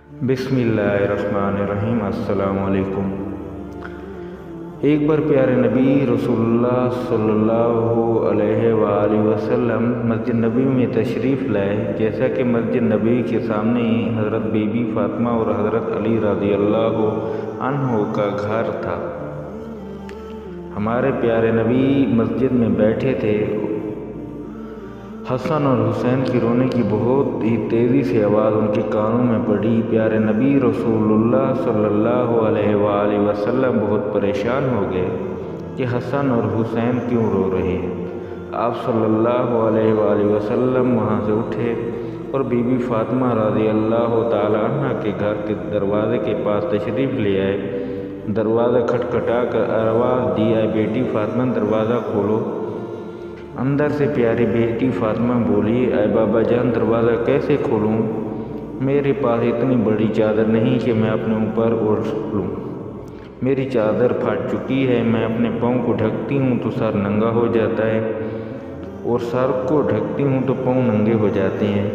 बिस्मिल्लाहिर्रहमानिर्रहीम। अस्सलाम वालेकुम। एक बार प्यारे नबी रसूलुल्लाह सल्लल्लाहु अलैहि वसल्लम मस्जिद नबी में तशरीफ़ लाए। जैसा कि मस्जिद नबी के सामने ही हज़रत बीबी फ़ातिमा और हज़रत अली रज़ियल्लाहु अन्हु का घर था। हमारे प्यारे नबी मस्जिद में बैठे थे। हसन और हुसैन की रोने की बहुत ही तेज़ी से आवाज़ उनके कानों में पड़ी। प्यारे नबी रसूलुल्लाह सल्लल्लाहु अलैहि वसल्लम बहुत परेशान हो गए कि हसन और हुसैन क्यों रो रहे हैं। आप सल्लल्लाहु अलैहि वसल्लम वहाँ से उठे और बीबी फ़ातिमा रज़ियल्लाहु ताला अन्हा के घर के दरवाज़े के पास तशरीफ़ ले आए। दरवाज़ा खटखटा कर आवाज़ दी, आए बेटी फ़ातिमा दरवाज़ा खोलो। अंदर से प्यारी बेटी फ़ातिमा बोली, अय बाबा जान दरवाज़ा कैसे खोलूँ? मेरे पास इतनी बड़ी चादर नहीं कि मैं अपने ऊपर ओढ़ लूँ। मेरी चादर फट चुकी है। मैं अपने पाँव को ढकती हूँ तो सर नंगा हो जाता है और सर को ढकती हूँ तो पाँव नंगे हो जाते हैं।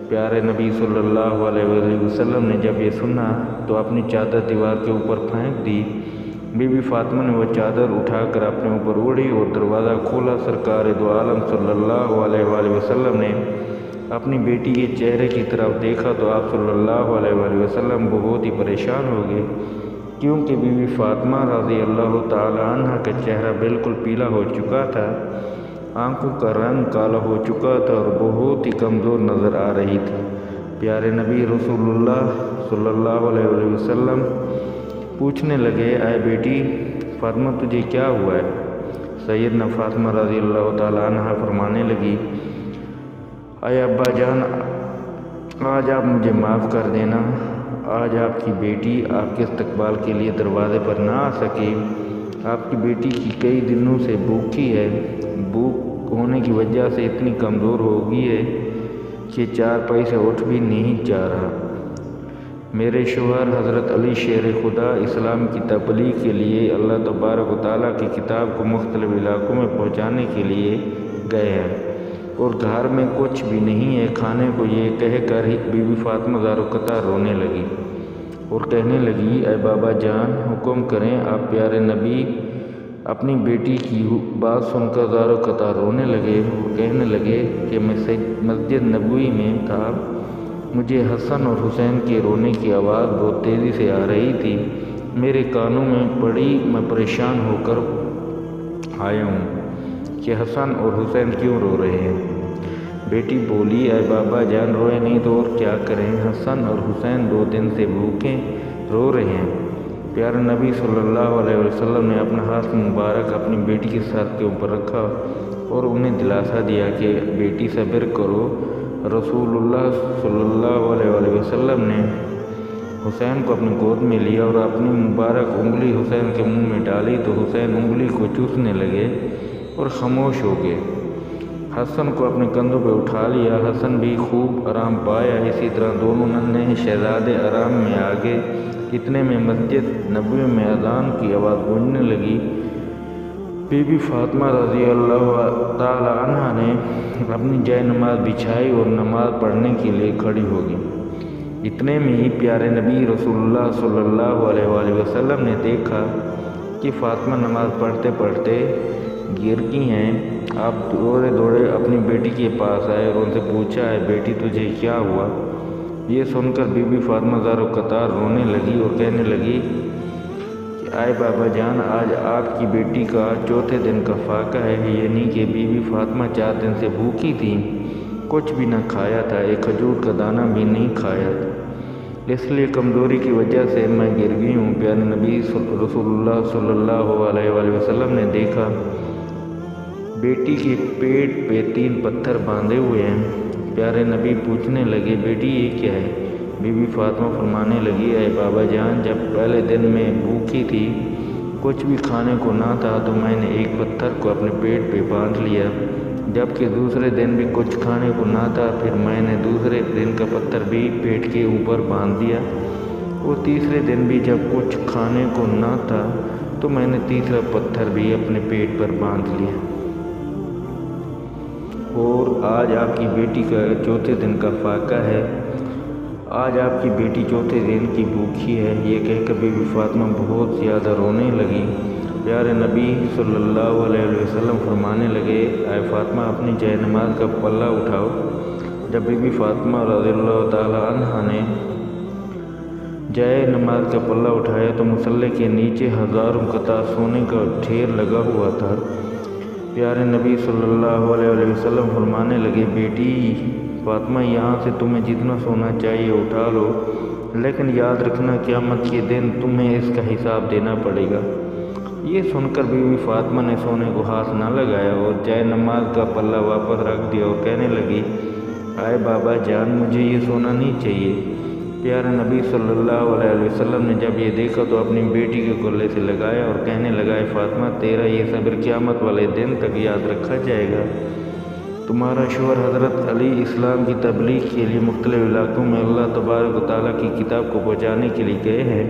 प्यारे नबी सल्लल्लाहु अलैहि वसल्लम ने जब ये सुना तो अपनी चादर दीवार के ऊपर फेंक दी। बीबी फ़ातिमा ने वह चादर उठाकर अपने ऊपर ओढ़ी और दरवाज़ा खोला। सरकार दो आलम सल्लल्लाहु अलैहि वसल्लम ने अपनी बेटी के चेहरे की तरफ देखा तो आप सल्लल्लाहु अलैहि वसल्लम बहुत ही परेशान हो गए, क्योंकि बीबी फ़ातिमा रज़ियल्लाहु ताला अन्हा का चेहरा बिल्कुल पीला हो चुका था, आंखों का रंग काला हो चुका था और बहुत ही कमज़ोर नज़र आ रही थी। प्यारे नबी रसूलुल्लाह सल्लल्लाहु अलैहि वसल्लम पूछने लगे, आए बेटी फ़ातिमा तुझे क्या हुआ है? सैयदना फ़ातिमा रज़ियल्लाहु ताला अन्हा फरमाने लगी, आए अब्बा जान आज आप मुझे माफ़ कर देना। आज आपकी बेटी आपके इस्तकबाल के लिए दरवाज़े पर ना आ सकी। आपकी बेटी की कई दिनों से भूखी है। भूख होने की वजह से इतनी कमज़ोर हो गई है कि चारपाई से उठ भी नहीं जा रहा। मेरे शोहर हज़रत अली शेर खुदा इस्लाम की तबलीग के लिए अल्लाह तबारक व तआला की किताब को मुख्तलिफ इलाक़ों में पहुँचाने के लिए गए हैं और घर में कुछ भी नहीं है खाने को। ये कहकर ही बीबी फ़ातिमा ज़ारो कतार रोने लगी और कहने लगी, अय बाबा जान हुक्म करें। आप प्यारे नबी अपनी बेटी की बात सुनकर ज़ारो कतार रोने लगे और कहने लगे कि मैं मस्जिद नबवी में था। मुझे हसन और हुसैन के रोने की आवाज़ बहुत तेज़ी से आ रही थी। मेरे कानों में पड़ी। मैं परेशान होकर आया हूँ कि हसन और हुसैन क्यों रो रहे हैं। बेटी बोली, अय बाबा जान रोए नहीं तो और क्या करें? हसन और हुसैन 2 दिन से भूखे रो रहे हैं। प्यारे नबी सल्लल्लाहु अलैहि वसल्लम ने अपना हाथ मुबारक अपनी बेटी के सर के ऊपर रखा और उन्हें दिलासा दिया कि बेटी सब्र करो। रसूलुल्लाह सल्लल्लाहु अलैहि वसल्लम ने हुसैन को अपनी गोद में लिया और अपनी मुबारक उंगली हुसैन के मुंह में डाली तो हुसैन उंगली को चूसने लगे और खामोश हो गए। हसन को अपने कंधों पर उठा लिया। हसन भी खूब आराम पाया। इसी तरह दोनों नन्हे शहजादे आराम में आ गए। इतने में मस्जिद नबवी में अज़ान की आवाज़ गूंजने लगी। बीबी फ़ातिमा रज़ियल्लाहु ताला अन्हा ने अपनी जय नमाज बिछाई और नमाज पढ़ने के लिए खड़ी हो गई। इतने में ही प्यारे नबी रसूलुल्लाह सल्लल्लाहु अलैहि वसल्लम ने देखा कि फ़ातिमा नमाज पढ़ते पढ़ते गिर गई हैं। आप दौड़े दौड़े अपनी बेटी के पास आए और उनसे पूछा, है बेटी तुझे क्या हुआ? ये सुनकर बीबी फ़ातिमा ज़ारो कतार रोने लगी और कहने लगी, आए बाबा जान आज आपकी बेटी का 4थे दिन का फाका है। यानी कि बीबी फ़ातिमा 4 दिन से भूखी थी, कुछ भी न खाया था, एक खजूर का दाना भी नहीं खाया, इसलिए कमज़ोरी की वजह से मैं गिर गई हूँ। प्यारे नबी रसूलुल्लाह सल्लल्लाहु अलैहि वसल्लम ने देखा बेटी के पेट पे 3 पत्थर बांधे हुए हैं। प्यारे नबी पूछने लगे, बेटी ये क्या है? बीबी फ़ातिमा फरमाने लगी, अय बाबा जान जब पहले दिन में भूखी थी, कुछ भी खाने को ना था तो मैंने एक पत्थर को अपने पेट पे बांध लिया। जबकि दूसरे दिन भी कुछ खाने को ना था, फिर मैंने दूसरे दिन का पत्थर भी पेट के ऊपर बांध दिया और तीसरे दिन भी जब कुछ खाने को ना था तो मैंने तीसरा पत्थर भी अपने पेट पर बांध लिया। और आज आपकी बेटी का 4थे दिन का फाका है آج آپ کی بیٹی چوتھے دن کی بھوکی ہے۔ یہ کہہ کر بی بی فاطمہ بہت زیادہ رونے لگی۔ پیارے نبی صلی اللہ علیہ وسلم فرمانے لگے، اے فاطمہ اپنی جائے نماز کا پلہ اٹھاؤ۔ جب بی بی فاطمہ رضی اللہ تعالی عنہا نے جائے نماز کا پلہ اٹھایا تو مصلی کے نیچے ہزاروں قطع سونے کا ڈھیر لگا ہوا تھا۔ پیارے نبی صلی اللہ علیہ وسلم فرمانے لگے، بیٹی فاطمہ یہاں سے تمہیں جتنا سونا چاہیے اٹھا لو، لیکن یاد رکھنا قیامت کے دن تمہیں اس کا حساب دینا پڑے گا۔ یہ سن کر بی بی فاطمہ نے سونے کو ہاتھ نہ لگایا اور جائے نماز کا پلہ واپس رکھ دیا اور کہنے لگی، اے بابا جان مجھے یہ سونا نہیں چاہیے۔ پیارے نبی صلی اللہ علیہ وسلم نے جب یہ دیکھا تو اپنی بیٹی کے گلے سے لگایا اور کہنے لگا، اے فاطمہ تیرا یہ صبر قیامت والے دن تک یاد رکھا جائے گا۔ تمہارا شوہر حضرت علی اسلام کی تبلیغ کے لیے مختلف علاقوں میں اللہ تبارک و تعالیٰ کی کتاب کو پہنچانے کے لیے گئے ہیں،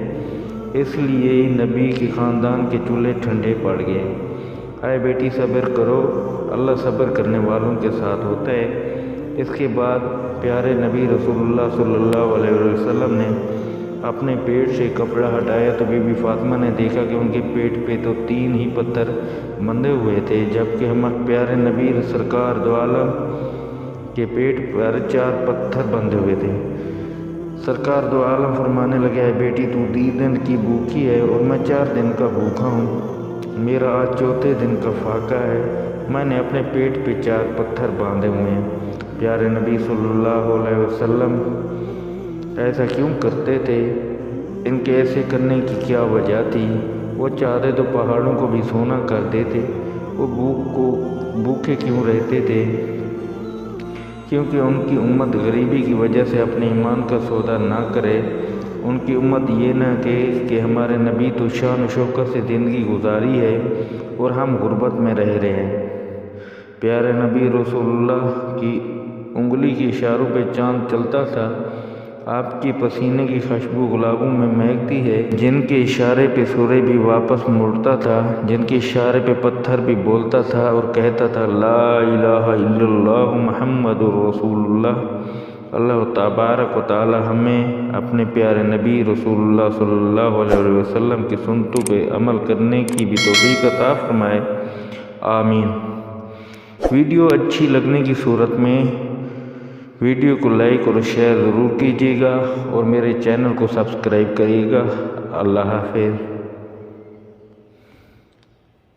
اس لیے نبی کے خاندان کے چولہے ٹھنڈے پڑ گئے۔ اے بیٹی صبر کرو، اللہ صبر کرنے والوں کے ساتھ ہوتا ہے۔ اس کے بعد پیارے نبی رسول اللہ صلی اللہ علیہ وسلم نے اپنے پیٹ سے کپڑا ہٹایا تو بی بی فاطمہ نے دیکھا کہ ان کے پیٹ پہ تو 3 ہی پتھر بندھے ہوئے تھے، جبکہ ہمارے پیارے نبی سرکار دو عالم کے پیٹ پر 4 پتھر بندھے ہوئے تھے۔ سرکار دو عالم فرمانے لگے، اے بیٹی تو 3 دن کی بھوکی ہے اور میں 4 دن کا بھوکا ہوں۔ میرا آج چوتھے دن کا فاقہ ہے، میں نے اپنے پیٹ پہ 4 پتھر باندھے ہوئے ہیں۔ پیارے نبی صلی اللہ علیہ وسلم ایسا کیوں کرتے تھے؟ ان کے ایسے کرنے کی کیا وجہ تھی؟ وہ چاہتے تو پہاڑوں کو بھی سونا کر دیتے۔ وہ بھوکے کیوں رہتے تھے؟ کیونکہ ان کی امت غریبی کی وجہ سے اپنے ایمان کا سودا نہ کرے۔ ان کی امت یہ نہ کہ ہمارے نبی تو شان و شوکت سے زندگی گزاری ہے اور ہم غربت میں رہ رہے ہیں۔ پیارے نبی رسول اللہ کی انگلی کے اشاروں پہ چاند چلتا تھا، آپ کی پسینے کی خوشبو گلابوں میں مہکتی ہے، جن کے اشارے پہ سورج بھی واپس مڑتا تھا، جن کے اشارے پہ پتھر بھی بولتا تھا اور کہتا تھا، لا الہ الا اللہ محمد رسول اللہ۔ اللہ تبارک و تعالی ہمیں اپنے پیارے نبی رسول اللہ صلی اللہ علیہ وسلم کی سنتوں پہ عمل کرنے کی بھی توفیق عطا فرمائے، آمین۔ ویڈیو اچھی لگنے کی صورت میں ویڈیو کو لائک اور شیئر ضرور کیجیے گا اور میرے چینل کو سبسکرائب کریے گا۔ اللہ حافظ۔